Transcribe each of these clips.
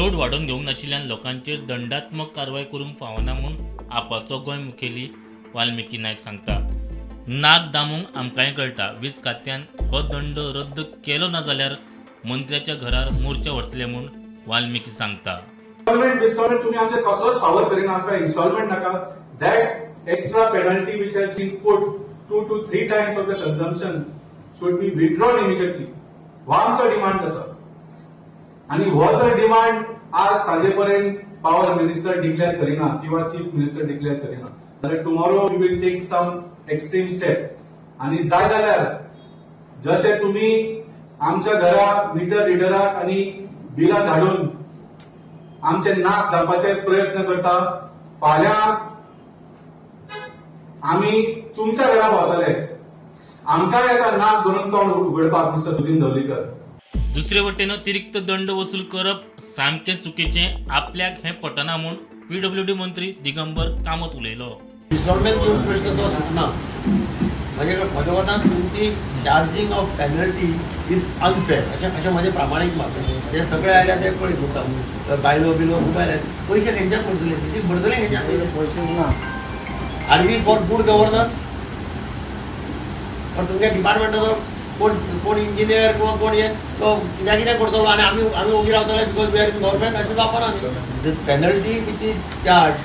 Load वाडोवन घेवंक नाशिल्ल्यान लोकांचेर दंडात्मक कारवाय करूंक फावना म्हूण आपाचो गोंय मुखेली वाल्मिकी नायक सांगता। नाक दामूंक आमकांय कळटा, वीज खात्यान हो दंड रद्द केलो ना जाल्यार मंत्र्याच्या घरार मोर्चा व्हरतले म्हूण वाल्मिकी सांगता। इंस्टॉलमेंट तुम्ही आमचे कसलोच फावर करिना, आमकां इंस्टॉलमेंट नाका। That extra penalty which has been put 2 to 3 times of the consumption should be withdrawn immediately. हो आमचो डिमांड आसा आणि हो जर डिमांड आज सांजे पर्यंत पॉवर मिनिस्टर डिक्लेअर करिना किंवा चीफ मिनिस्टर डिक्लेअर करिना जाल्यार tomorrow we will take some extreme step. आणि जाय जाल्यार जशे तुम्ही आमच्या घरा मिटर रिडराक आणि बिलां धाडून आमचे नाक दामपाचे प्रयत्न करता, फाल्यां आमी तुमच्या घरा पावतले, आमकां येता नाक धरून तोंड उगडपाक मिस्टर सुदीन धवलीकर। दुसरे वटेन अतिरिक्त दंड वसूल करप सामकें चुकीचें, आपल्याक हें पटना म्हूण PWD मंत्री दिगंबर कामत उलयलो। इंस्टॉलमेंट घेवन प्रश्न तो सुटना। म्हज्या मतान तुमची charging of penalty is unfair अशें म्हजें प्रामाणीक मत। म्हणजे सगळे आयल्या ते पळय म्हणटा बायलो बिलो खूब आयल्यात, पयशे खंयच्यान भरतले, ती भरतले खंयच्यान पयशे ना। आर्मी फॉर गुड गव्हर्नन्स, पण तुमच्या डिपार्टमेंटाचो कोण इंजिनियर किंवा कोण हे तो कित्याक करतलो आनी आमी ओगी रावतले because we are in government अशें जावपाना न्ही। The penalty which is charge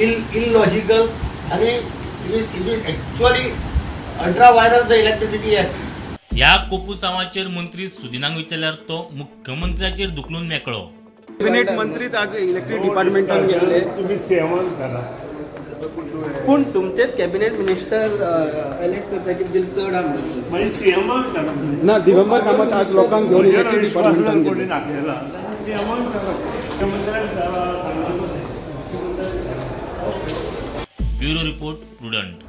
is illogical आनी it is actually ultra vires the electricity act. ह्या कोपू सावाचेर मंत्री सुदिनाक विचारल्यार तो मुख्यमंत्र्याचेर दुखलून मेकळो। कॅबिनेट मंत्री आज इलेक्ट्रीक डिपार्टमेंटान गेल्ले, तुम्ही सेवन करा, पूण तुमचेच कॅबिनेट मिनिस्टर इलेक्ट करपाची बिल चड आसा म्हणजे सेवन करा। ना। दिगंबर कामत आज लोकांक घेवन इलेक्ट्रीक डिपार्टमेंटान कोणी गेले। नाकलेला सेवन करा, मुख्यमंत्र्याक करा। Bureau report prudent.